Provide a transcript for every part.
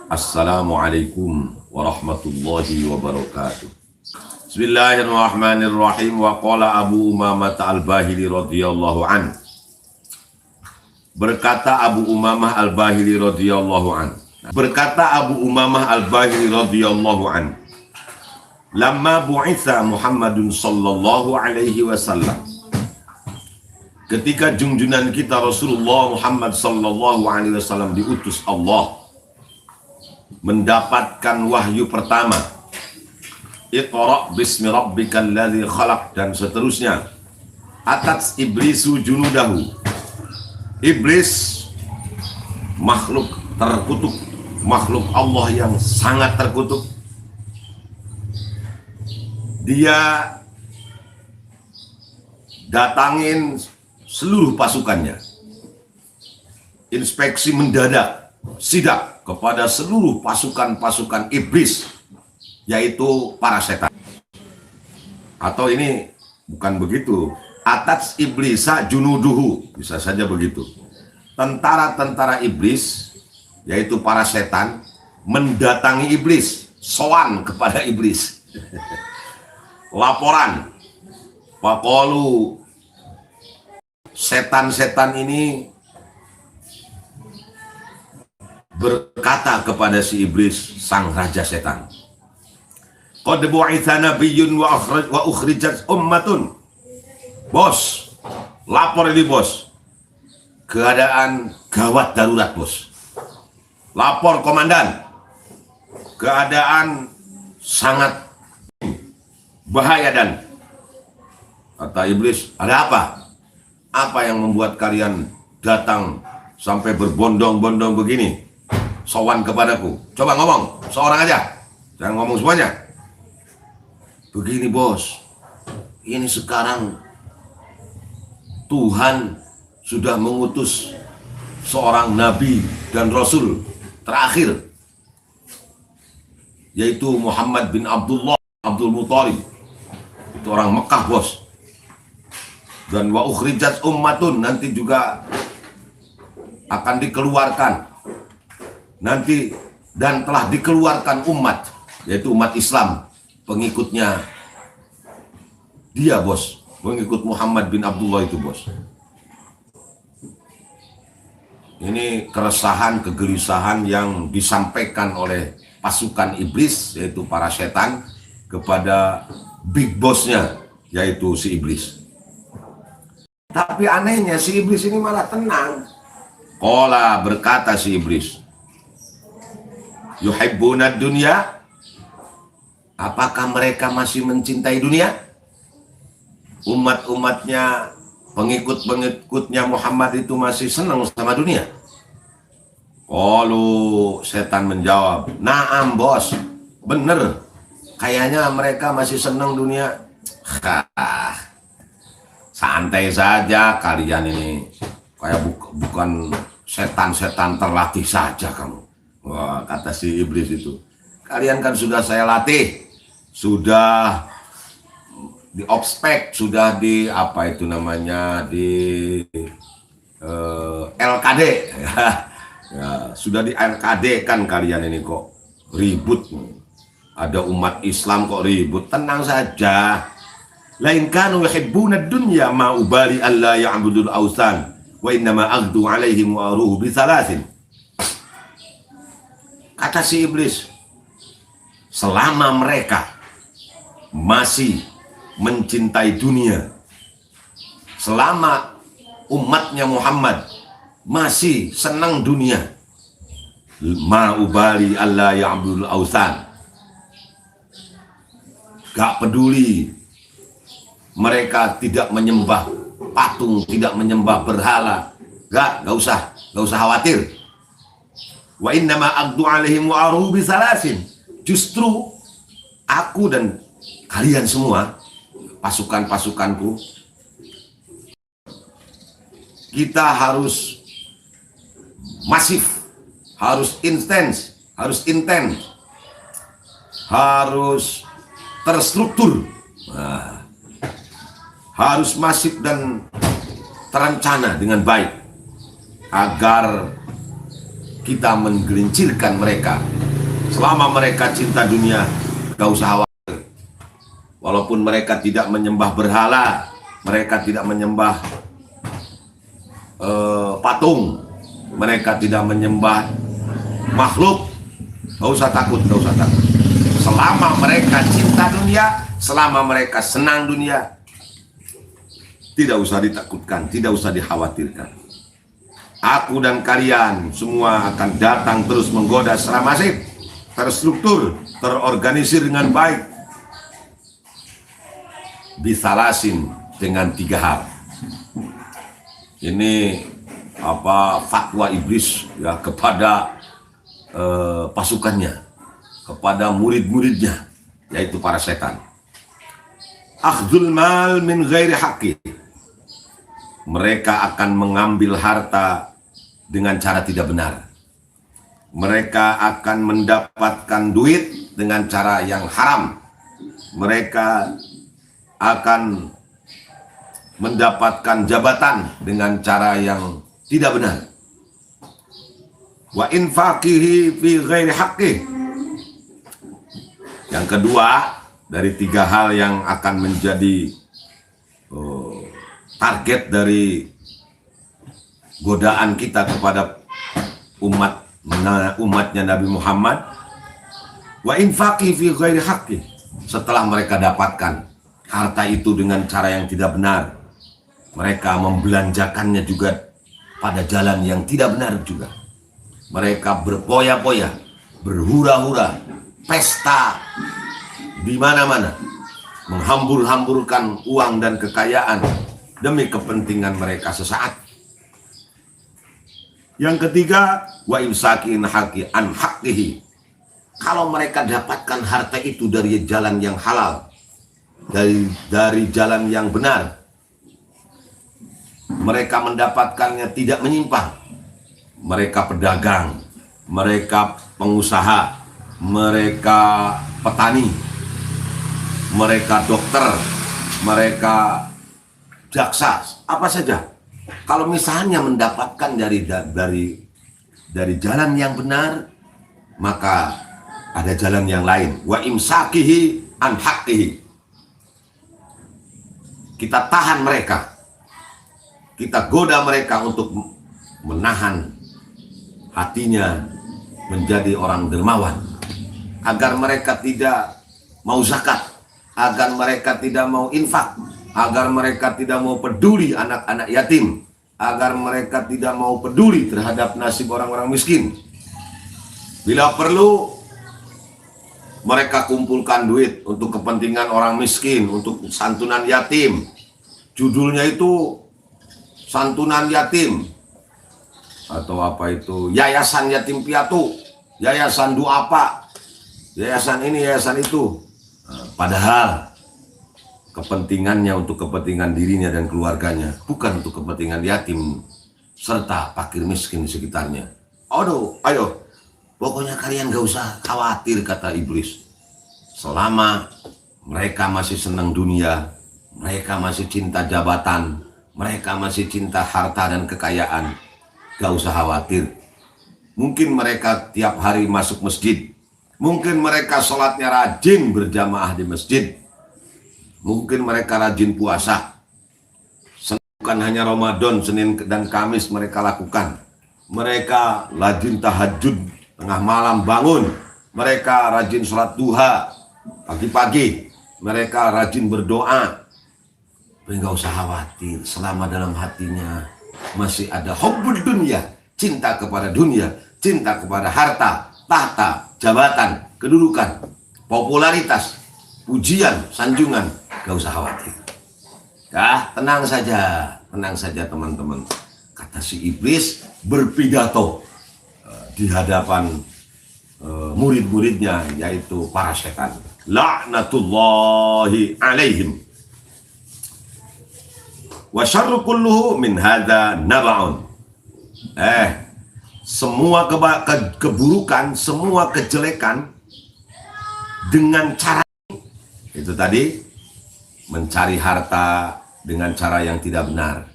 Assalamualaikum warahmatullahi wabarakatuh. Bismillahirrahmanirrahim. Wa qala Abu Umamah al-Bahili radhiyallahu an. Berkata Abu Umamah al-Bahili radhiyallahu an. Berkata Abu Umamah al-Bahili radhiyallahu an. Lamma bu'itha Muhammadun sallallahu alaihi wasallam. Ketika junjungan kita Rasulullah Muhammad sallallahu alaihi wasallam diutus Allah, mendapatkan wahyu pertama, Iqra bismi rabbikal ladzi khalaq, dan seterusnya. Atats iblisu junudahu. Iblis makhluk terkutuk, makhluk Allah yang sangat terkutuk. Dia datangin seluruh pasukannya, inspeksi mendadak, sidak kepada seluruh pasukan-pasukan iblis, yaitu para setan. Atau ini bukan begitu, atats iblisa junuduhu, bisa saja begitu. Tentara-tentara iblis, yaitu para setan, mendatangi iblis, sowan kepada iblis. Laporan, faqalu, setan-setan ini berkata kepada si iblis, sang raja setan, qad bu'itha nabiyyun wa ukhrijat ummatun. Bos, lapor ini bos, keadaan gawat darurat bos. Lapor komandan, keadaan sangat bahaya. Dan kata iblis, ada apa? Apa yang membuat kalian datang sampai berbondong-bondong begini, sowan kepadaku? Coba ngomong, seorang aja, jangan ngomong semuanya. Begini bos, ini sekarang Tuhan sudah mengutus seorang nabi dan rasul terakhir, yaitu Muhammad bin Abdul Muthalib. Itu orang Mekah bos. Dan wa ukhrijat ummatun, nanti juga akan dikeluarkan nanti, dan telah dikeluarkan umat, yaitu umat Islam, pengikutnya dia bos, pengikut Muhammad bin Abdullah itu bos. Ini keresahan, kegelisahan yang disampaikan oleh pasukan iblis, yaitu para setan, kepada big bossnya, yaitu si iblis. Tapi anehnya si iblis ini malah tenang. Qala, berkata si iblis, yuhibbuna dunya, apakah mereka masih mencintai dunia? Umat-umatnya, pengikut-pengikutnya Muhammad itu masih senang sama dunia? Qalu, setan menjawab, naam bos, bener, kayaknya mereka masih senang dunia. Santai saja kalian ini, kayak bukan setan-setan terlatih saja kamu. Wah, kata si iblis itu, kalian kan sudah saya latih, sudah di obspek, sudah di apa itu namanya, di LKD ya, sudah di LKD kan kalian ini, kok ribut. Ada umat Islam kok ribut. Tenang saja. Lain kanu yuhibbuna dunya ma ubali alla ya'budul awsan wa innama aghdu alaihim wa aruhu bi thalathin. Kata si iblis, selama mereka masih mencintai dunia, selama umatnya Muhammad masih senang dunia, ma ubali alla ya'budul awsan, gak peduli mereka tidak menyembah patung, tidak menyembah berhala, gak usah khawatir. Wa innama aqdu alaihim wa aruhu bi salasin. Justru aku dan kalian semua, pasukan-pasukanku, kita harus masif, harus intens, harus terstruktur. Nah, harus masif dan terencana dengan baik agar kita menggelincirkan mereka Selama mereka cinta dunia, gak usah khawatir. Walaupun mereka tidak menyembah berhala, mereka tidak menyembah patung, mereka tidak menyembah makhluk, gak usah takut, gak usah takut. Selama mereka cinta dunia, selama mereka senang dunia, tidak usah ditakutkan, tidak usah dikhawatirkan. Aku dan kalian semua akan datang terus menggoda secara masif, terstruktur, terorganisir dengan baik. Bisalasin, dengan 3 hal. Ini fatwa iblis ya kepada pasukannya, kepada murid-muridnya, yaitu para setan. Akhdul mal min ghairi haqqi. Mereka akan mengambil harta dengan cara tidak benar. Mereka akan mendapatkan duit dengan cara yang haram. Mereka akan mendapatkan jabatan dengan cara yang tidak benar. Wa infaqihi fi ghairi haqqi. Yang kedua dari 3 hal yang akan menjadi target dari godaan kita kepada umatnya Nabi Muhammad, wa infaqi fi ghairi haqqi. Setelah mereka dapatkan harta itu dengan cara yang tidak benar, mereka membelanjakannya juga pada jalan yang tidak benar juga. Mereka berpoya-poya, berhura-hura, pesta di mana-mana, menghambur-hamburkan uang dan kekayaan demi kepentingan mereka sesaat. Yang ketiga, wa imsakin haqqi an haqqihi. Kalau mereka dapatkan harta itu dari jalan yang halal, dari jalan yang benar, mereka mendapatkannya tidak menyimpang. Mereka pedagang, mereka pengusaha, mereka petani, mereka dokter, mereka jaksa, apa saja. Kalau misalnya mendapatkan dari jalan yang benar, maka ada jalan yang lain. Wa imsakihi an haqqihi. Kita tahan mereka, kita goda mereka untuk menahan hatinya menjadi orang dermawan, agar mereka tidak mau zakat, agar mereka tidak mau infak, agar mereka tidak mau peduli anak-anak yatim, agar mereka tidak mau peduli terhadap nasib orang-orang miskin. Bila perlu, mereka kumpulkan duit untuk kepentingan orang miskin, untuk santunan yatim. Judulnya itu santunan yatim, atau apa itu, yayasan yatim piatu, yayasan duafa, yayasan ini, yayasan itu. Padahal kepentingannya untuk kepentingan dirinya dan keluarganya, bukan untuk kepentingan yatim serta fakir miskin di sekitarnya. Ayo, pokoknya kalian gak usah khawatir, kata iblis. Selama mereka masih senang dunia, mereka masih cinta jabatan, mereka masih cinta harta dan kekayaan, gak usah khawatir. Mungkin mereka tiap hari masuk masjid, mungkin mereka sholatnya rajin berjamaah di masjid, mungkin mereka rajin puasa. Bukan hanya Ramadan, Senin dan Kamis mereka lakukan. Mereka rajin tahajud, tengah malam bangun. Mereka rajin sholat duha pagi-pagi. Mereka rajin berdoa. Enggak usah khawatir, selama dalam hatinya masih ada hubbud dunya, cinta kepada dunia, cinta kepada harta, tahta, jabatan, kedudukan, popularitas, pujian, sanjungan, gak usah khawatir. Ya, tenang saja teman-teman. Kata si iblis berpidato di hadapan murid-muridnya, yaitu para setan. La'natullahi alaihim. Wa syarru kulluhu min hadza naba'un. Semua keburukan, semua kejelekan dengan cara itu tadi, mencari harta dengan cara yang tidak benar.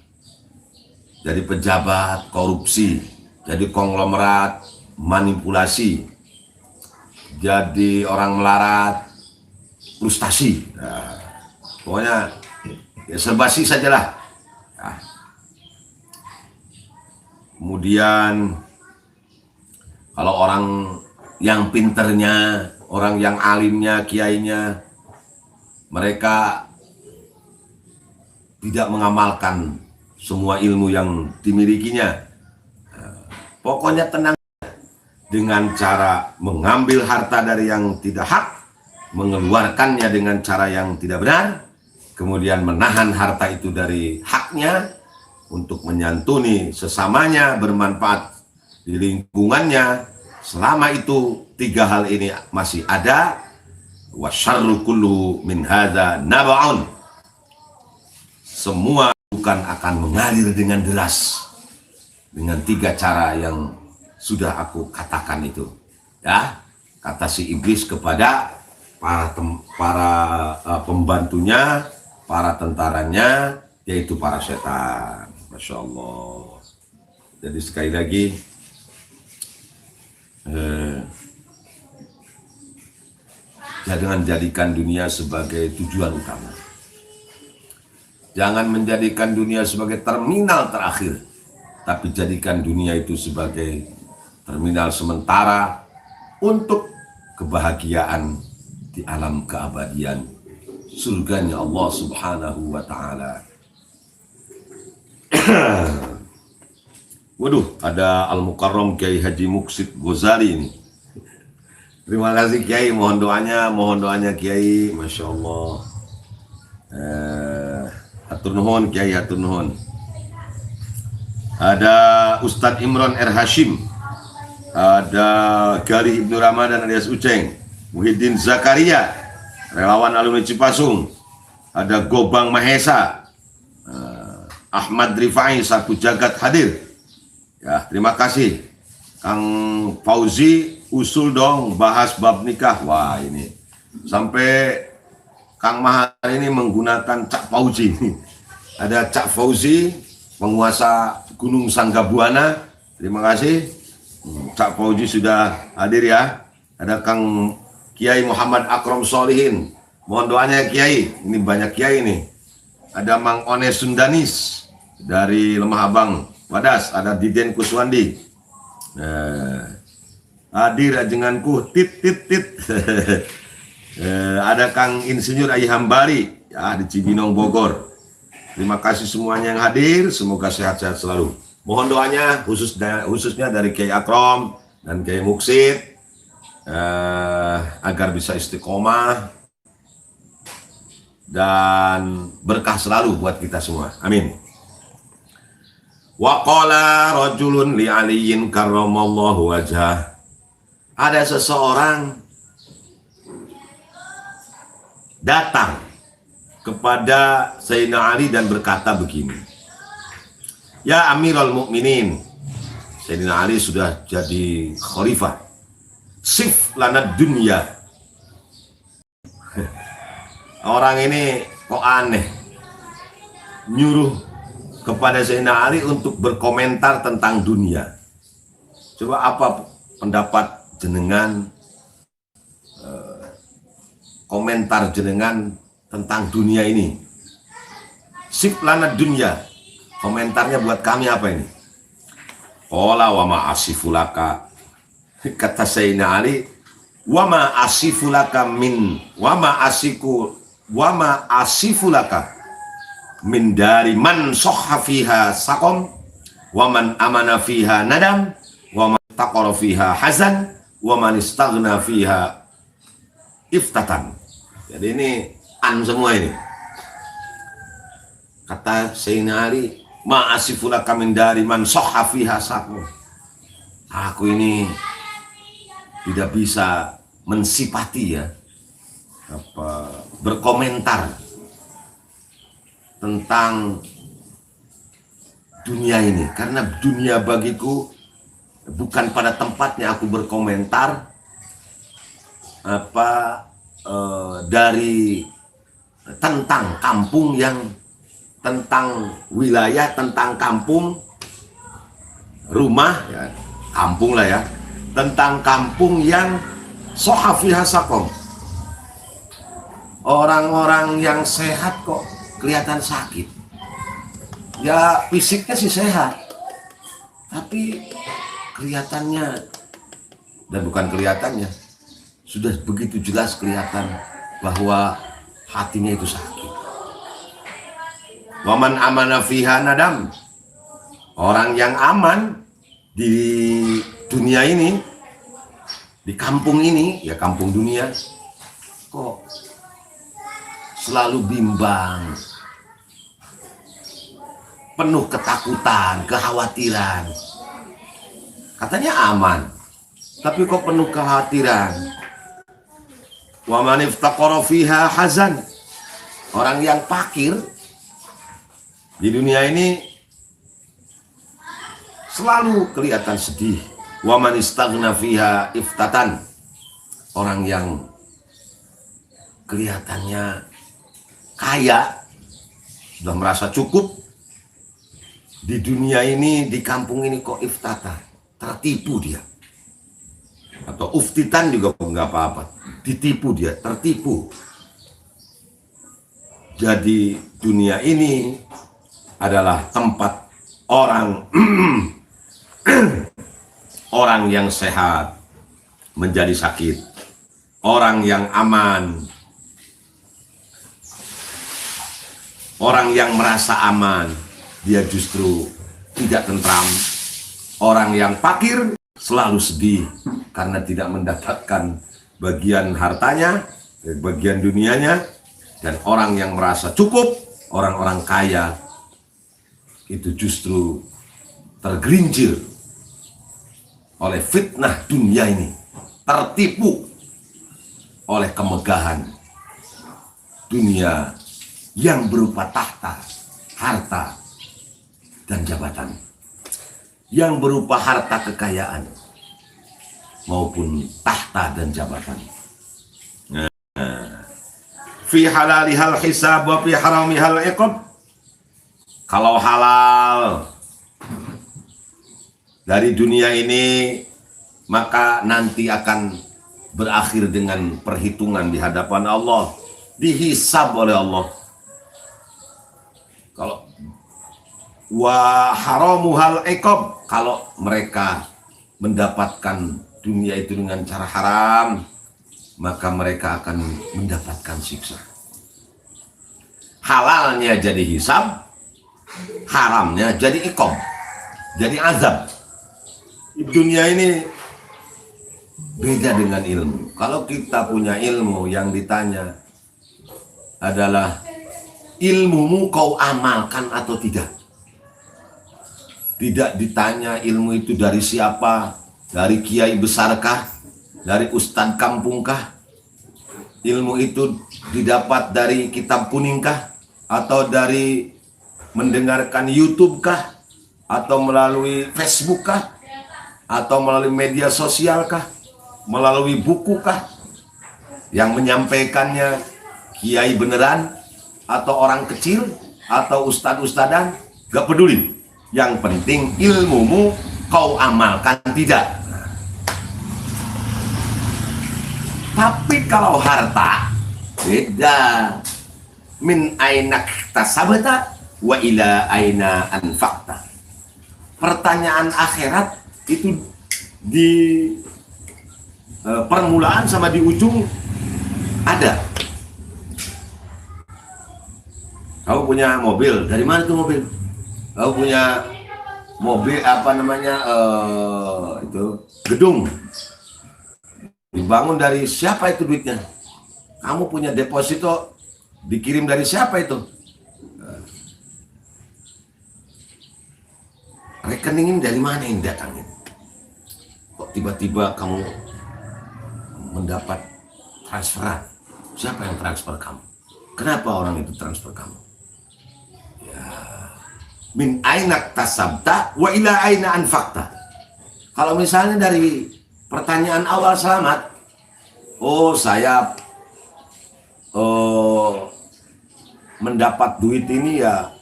Jadi pejabat, korupsi, jadi konglomerat, manipulasi, jadi orang melarat, frustasi. Nah, pokoknya ya serbasi sajalah. Nah, kemudian kalau orang yang pinternya, orang yang alimnya, kiainya, mereka tidak mengamalkan semua ilmu yang dimilikinya. Pokoknya tenang dengan cara mengambil harta dari yang tidak hak, mengeluarkannya dengan cara yang tidak benar, kemudian menahan harta itu dari haknya untuk menyantuni sesamanya, bermanfaat di lingkungannya. Selama itu tiga hal ini masih ada, wa syarru kullu min hadza naba'un, semua bukan akan mengalir dengan deras dengan tiga cara yang sudah aku katakan itu, ya, kata si iblis kepada para pembantunya, para tentaranya, yaitu para setan. Masya Allah. Jadi sekali lagi, jangan jadikan dunia sebagai tujuan utama. Jangan menjadikan dunia sebagai terminal terakhir, tapi jadikan dunia itu sebagai terminal sementara untuk kebahagiaan di alam keabadian surganya Allah Subhanahu wa Ta'ala. Waduh, ada Al-Mukarram Kiai Haji Muksid Ghazali ini. Terima kasih Kiai, mohon doanya Kiai, Masya Allah. Hatur nuhun Kiai, hatur nuhun. Ada Ustadz Imron R. Hashim, ada Galih Ibnu Ramadan alias Uceng, Muhyiddin Zakaria, relawan alumni Cipasung, ada Gobang Mahesa, Ahmad Rifai, Sapu Jagat hadir. Ya, terima kasih. Kang Fauzi, usul dong bahas bab nikah. Wah, ini sampai Kang Mahar ini menggunakan Cak Fauzi. Ada Cak Fauzi, penguasa Gunung Sanggabuana. Terima kasih. Cak Fauzi sudah hadir ya. Ada Kang Kiai Muhammad Akram Solihin. Mohon doanya Kiai. Ini banyak Kiai nih. Ada Mang Ones Sundanis dari Lemah Abang Wadas. Ada Diden Kuswandi. Hadir ajenganku tit. Ada Kang Insinyur Ayi Hambari ya, di Cibinong Bogor. Terima kasih semuanya yang hadir, semoga sehat-sehat selalu. Mohon doanya khususnya dari Kiai Akram dan Kiai Muksid agar bisa istiqomah dan berkah selalu buat kita semua. Amin. Wa qala rajulun li Aliyin karramallahu wajhah. Ada seseorang datang kepada Sayyidina Ali dan berkata begini, ya Amirul Mukminin, Sayyidina Ali sudah jadi khalifah, sif lana dunya. Orang ini kok aneh, nyuruh kepada Sayyidina Ali untuk berkomentar tentang dunia. Coba apa pendapat jenengan, komentar jenengan tentang dunia ini? Sif lana dunya, komentarnya buat kami apa ini? Qala wa ma asifulaka, kata Sayyidina Ali, wa ma asifulaka min wa ma asifulaka min dari man sohha fiha sakom, wa man amana fiha nadam, wa man taqara fiha hazan, wa man istaghna fiha iftatan. Jadi ini semua ini. Kata Sayyidina Ali, ma'asifulaka min dari man sohha fiha sakom. Aku ini tidak bisa mensipati ya, berkomentar tentang dunia ini, karena dunia bagiku bukan pada tempatnya aku berkomentar dari tentang kampung yang, tentang wilayah, tentang kampung, rumah ya, kampung lah ya, tentang kampung yang Sohafiha sakom. Orang-orang yang sehat kok kelihatan sakit. Ya fisiknya sih sehat, tapi kelihatannya, dan bukan kelihatannya, sudah begitu jelas kelihatan bahwa hatinya itu sakit. Waman amana fiha nadam. Orang yang aman di dunia ini, di kampung ini, ya kampung dunia, kok selalu bimbang, penuh ketakutan, kekhawatiran. Katanya aman, tapi kok penuh kekhawatiran. Wa man iftaqara fiha hazan. Orang yang fakir di dunia ini selalu kelihatan sedih. Wa man istaghna fiha iftatan. Orang yang kelihatannya kaya, sudah merasa cukup di dunia ini, di kampung ini, kok iftata, tertipu dia. Atau uftitan juga nggak apa-apa, ditipu dia, tertipu. Jadi dunia ini adalah tempat orang orang yang sehat menjadi sakit, orang yang aman, orang yang merasa aman, dia justru tidak tentram. Orang yang fakir selalu sedih karena tidak mendapatkan bagian hartanya, bagian dunianya. Dan orang yang merasa cukup, orang-orang kaya, itu justru tergelincir oleh fitnah dunia ini, tertipu oleh kemegahan dunia yang berupa tahta, harta, dan jabatan, yang berupa harta kekayaan maupun tahta dan jabatan. Fi halalihal hisab wa fi haramihal iqab. Kalau halal dari dunia ini, maka nanti akan berakhir dengan perhitungan di hadapan Allah, dihisab oleh Allah. Kalau wa haramuhal iqab, kalau mereka mendapatkan dunia itu dengan cara haram, maka mereka akan mendapatkan siksa. Halalnya jadi hisab, haramnya jadi iqab, jadi azab. Dunia ini beda dengan ilmu. Kalau kita punya ilmu, yang ditanya adalah ilmumu kau amalkan atau tidak. Tidak ditanya ilmu itu dari siapa, dari kiai besarkah, dari ustadz kampungkah. Ilmu itu didapat dari kitab kuningkah, atau dari mendengarkan YouTube kah, atau melalui Facebook kah, atau melalui media sosial kah, melalui buku kah, yang menyampaikannya kiai beneran atau orang kecil atau ustad-ustadan, gak peduli. Yang penting ilmumu kau amalkan tidak. Tapi kalau harta beda. Min ainak tasabata wa ila aina anfaqta. Pertanyaan akhirat itu di permulaan sama di ujung ada. Kau punya mobil, dari mana tuh mobil? Kau punya mobil apa namanya, itu gedung, dibangun dari siapa itu duitnya? Kamu punya deposito, dikirim dari siapa itu? Rekening ini dari mana yang datangin? Kok tiba-tiba kamu mendapat transferan? Siapa yang transfer kamu? Kenapa orang itu transfer kamu? Min ainak tasabta wa ila aina anfaqta. Kalau misalnya dari pertanyaan awal selamat, oh saya mendapat duit ini ya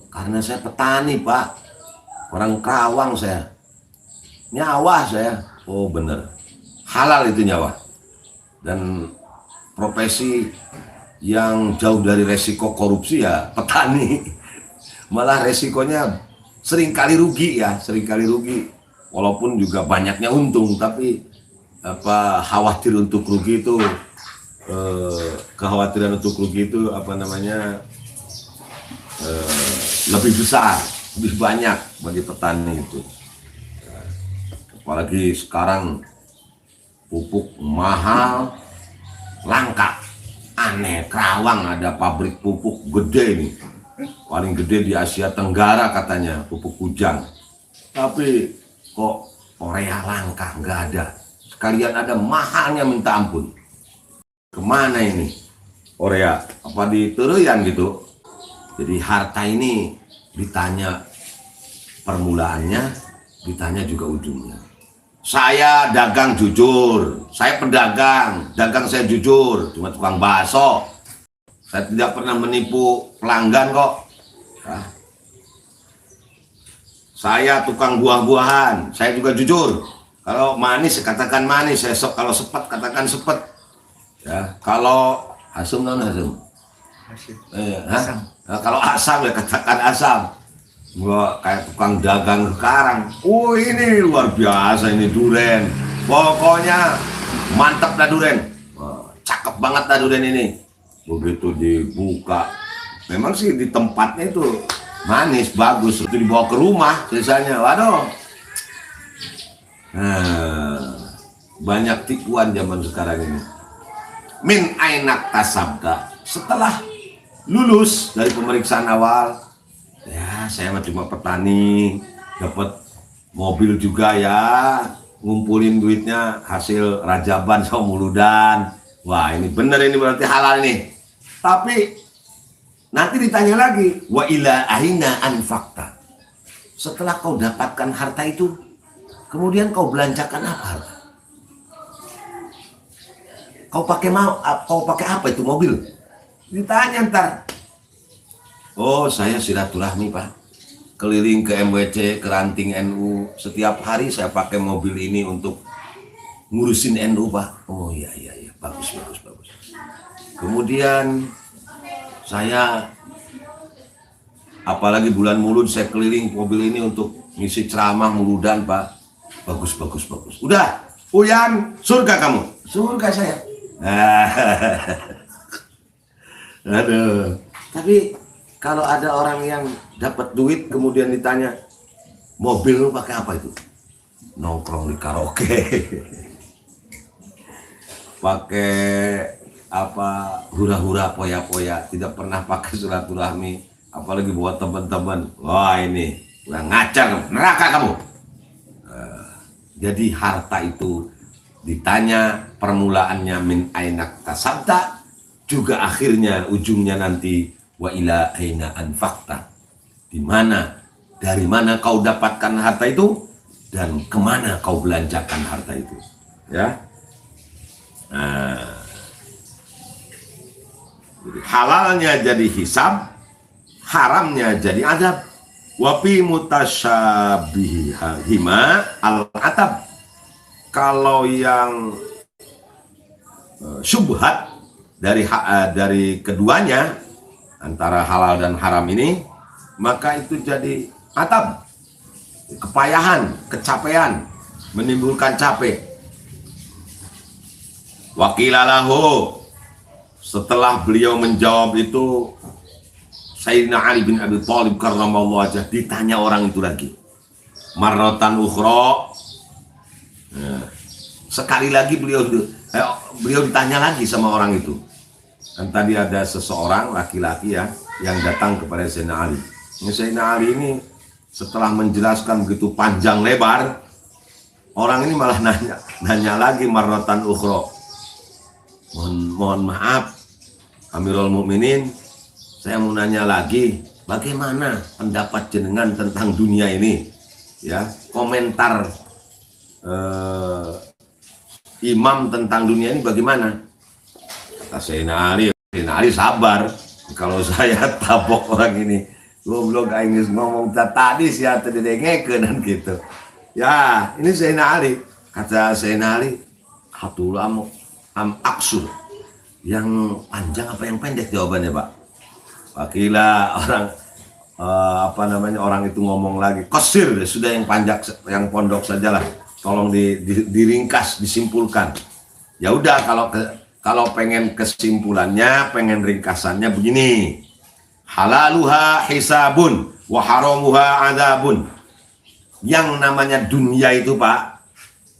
karena saya petani pak, orang Karawang saya, nyawah saya. Oh bener, halal itu nyawa. Dan profesi yang jauh dari resiko korupsi ya petani. Malah resikonya seringkali rugi ya, seringkali rugi. Walaupun juga banyaknya untung, tapi khawatir untuk rugi itu, kekhawatiran untuk rugi itu lebih besar, lebih banyak bagi petani itu. Apalagi sekarang pupuk mahal, langka, aneh. Kerawang ada pabrik pupuk gede nih, paling gede di Asia Tenggara katanya, pupuk Kujang. Tapi kok Korea langka, nggak ada. Sekalian ada mahalnya minta ampun. Kemana ini Korea? Apa di Teruyan gitu? Jadi harta ini ditanya permulaannya, ditanya juga ujungnya. Saya dagang jujur, saya pedagang, dagang saya jujur, cuma tukang bakso. Saya tidak pernah menipu pelanggan kok. Nah, saya tukang buah-buahan, saya juga jujur. Kalau manis katakan manis, kalau sepet katakan sepet. Ya, kalau asam non asam. Asam. Nah, kalau asam ya katakan asam. Gua kayak tukang dagang sekarang. Oh ini luar biasa ini duren. Pokoknya mantap dah duren. Cakep banget dah duren ini. Begitu dibuka, memang sih di tempatnya itu manis bagus. Itu dibawa ke rumah sisanya, waduh. Nah, banyak tipuan zaman sekarang ini. Min ainak tasabda. Setelah lulus dari pemeriksaan awal, ya saya cuma petani, dapat mobil juga ya, ngumpulin duitnya hasil rajaban sama muludan. Wah ini bener, ini berarti halal nih. Tapi nanti ditanya lagi, wa ila aina anfaqta. Setelah kau dapatkan harta itu, kemudian kau belanjakan apa? Kau pakai apa itu mobil? Ditanya ntar. Oh saya silaturahmi Pak, keliling ke MWC, ke ranting NU, setiap hari saya pakai mobil ini untuk ngurusin NU Pak. Oh iya, bagus. Kemudian saya apalagi bulan Mulud saya keliling mobil ini untuk ngisi ceramah muludan Pak. Bagus. Udah, Uyan, surga kamu. Surga saya. Aduh. Tapi kalau ada orang yang dapat duit kemudian ditanya, mobil lu pakai apa itu? Nongkrong di karaoke. Pakai apa, hura-hura poya-poya, tidak pernah pakai silaturahmi, apalagi buat teman-teman. Wah ini udah ngacar, neraka kamu. Jadi harta itu ditanya permulaannya min ainak tasabta, juga akhirnya ujungnya nanti wa ila aina anfaqta, di mana, dari mana kau dapatkan harta itu dan kemana kau belanjakan harta itu, ya. Nah, halalnya jadi hisab, haramnya jadi adab. Wa fi mutasyabihima al-atab. Kalau yang syubhat dari keduanya, antara halal dan haram ini, maka itu jadi atab, kepayahan, kecapean, menimbulkan capek. Wakilalahu, setelah beliau menjawab itu, Sayyidina Ali bin Abi Thalib karramallahu wajhah ditanya orang itu lagi, marratan ukhra. Sekali lagi beliau ditanya lagi sama orang itu. Dan tadi ada seseorang laki-laki ya yang datang kepada Sayyidina Ali. Sayyidina Ali ini setelah menjelaskan begitu panjang lebar, orang ini malah nanya lagi marratan ukhra. Mohon maaf Amirul Mukminin, saya mau nanya lagi, bagaimana pendapat jenengan tentang dunia ini? Ya, komentar imam tentang dunia ini bagaimana? Kata Sayyidina Ali sabar, kalau saya tabok orang ini, goblok aing ngomong tadi sih ya tadi dengekeun dan gitu. Ya, ini Sayyidina Ali. Kata Sayyidina Ali, atul am aksur. Yang panjang apa yang pendek jawabannya, Pak? Pakila orang itu ngomong lagi, kosir sudah yang panjang, yang pondok sajalah. Tolong diringkas, disimpulkan. Ya udah, kalau pengen kesimpulannya, pengen ringkasannya begini. Halaluha hisabun wa haramuha adzabun. Yang namanya dunia itu, Pak,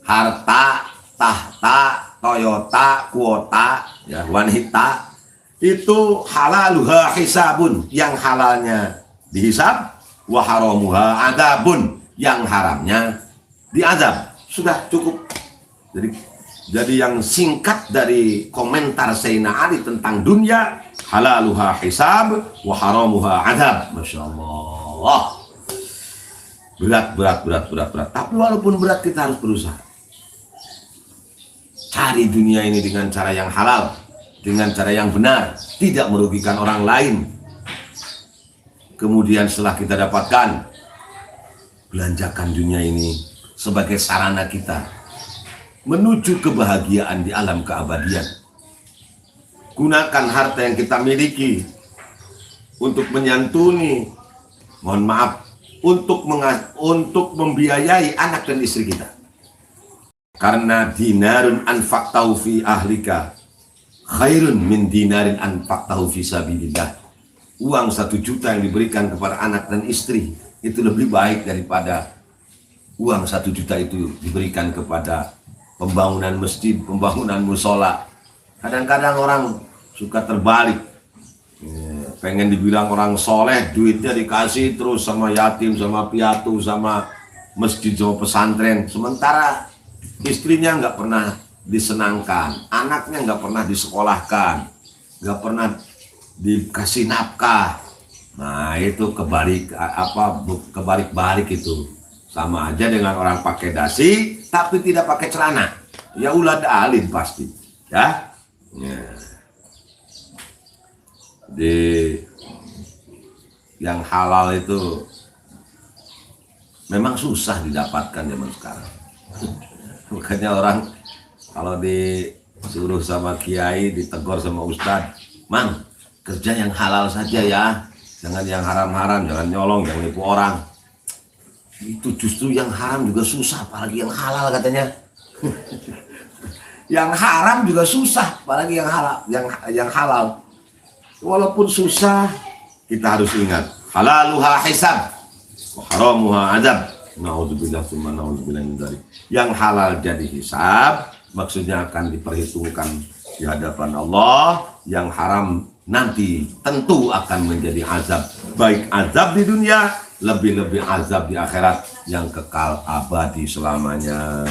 harta, tahta, Toyota, kuota, ya, wanita, itu halaluha hisabun, yang halalnya dihisab, wa haramuha adzabun, yang haramnya diazab. Sudah cukup. Jadi yang singkat dari komentar Sayyidina Ali tentang dunia, halaluha hisab wa haramuha adzab. Masya Allah. Berat. Tapi walaupun berat, kita harus berusaha. Cari dunia ini dengan cara yang halal, dengan cara yang benar, tidak merugikan orang lain. Kemudian setelah kita dapatkan, belanjakan dunia ini sebagai sarana kita menuju kebahagiaan di alam keabadian. Gunakan harta yang kita miliki untuk menyantuni, mohon maaf, untuk membiayai anak dan istri kita. Karena dinarun anfaqtahu fi ahlika khairun min dinarin anfaqtahu fi sabilillah. Uang 1 juta yang diberikan kepada anak dan istri itu lebih baik daripada uang 1 juta itu diberikan kepada pembangunan masjid, pembangunan musola. Kadang-kadang orang suka terbalik, pengen dibilang orang soleh, duitnya dikasih terus sama yatim, sama piatu, sama masjid, sama pesantren. Sementara istrinya nggak pernah disenangkan, anaknya nggak pernah disekolahkan, nggak pernah dikasih nafkah. Nah itu kebalik-balik itu. Sama aja dengan orang pakai dasi tapi tidak pakai celana. Ya ulad alim pasti, ya. Di yang halal itu memang susah didapatkan zaman sekarang. Makanya orang kalau disuruh sama kiai, ditegur sama ustadz, "Mang, kerja yang halal saja ya, jangan yang haram-haram, jangan nyolong, jangan nipu orang." Itu justru yang haram juga susah, apalagi yang halal katanya. Yang haram juga susah, apalagi yang halal. Yang halal, walaupun susah, kita harus ingat halaluha hisab, wa haramuha adzab. Nauzubillah tsumma nauzubillah min dzalik. Yang halal jadi hisab, maksudnya akan diperhitungkan di hadapan Allah. Yang haram nanti tentu akan menjadi azab, baik azab di dunia, lebih-lebih azab di akhirat yang kekal abadi selamanya,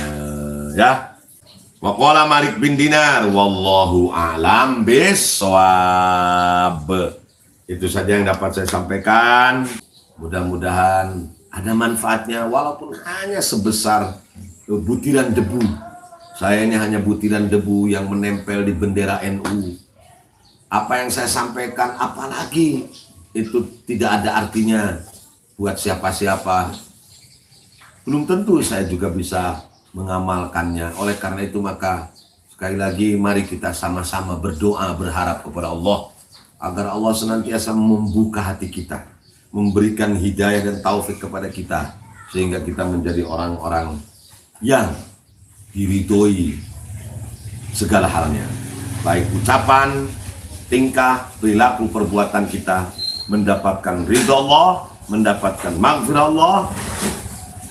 ya. Wa qala Malik bin Dinar, wallahu a'lam bissawab. Itu saja yang dapat saya sampaikan. Mudah-mudahan ada manfaatnya, walaupun hanya sebesar butiran debu. Saya ini hanya butiran debu yang menempel di bendera NU. Apa yang saya sampaikan, apalagi itu tidak ada artinya buat siapa-siapa. Belum tentu saya juga bisa mengamalkannya. Oleh karena itu maka sekali lagi mari kita sama-sama berdoa, berharap kepada Allah agar Allah senantiasa membuka hati kita, memberikan hidayah dan taufik kepada kita, sehingga kita menjadi orang-orang yang diridhoi segala halnya, baik ucapan, tingkah, perilaku, perbuatan kita mendapatkan ridha Allah, mendapatkan maghfirah Allah,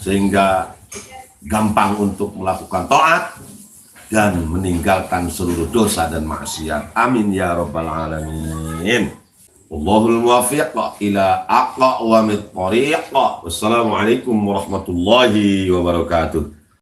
sehingga gampang untuk melakukan taat dan meninggalkan seluruh dosa dan maksiat. Amin ya rabbal alamin. Wallahul muwaffiq ila aqwamit thariq. Wassalamualaikum warahmatullahi wabarakatuh.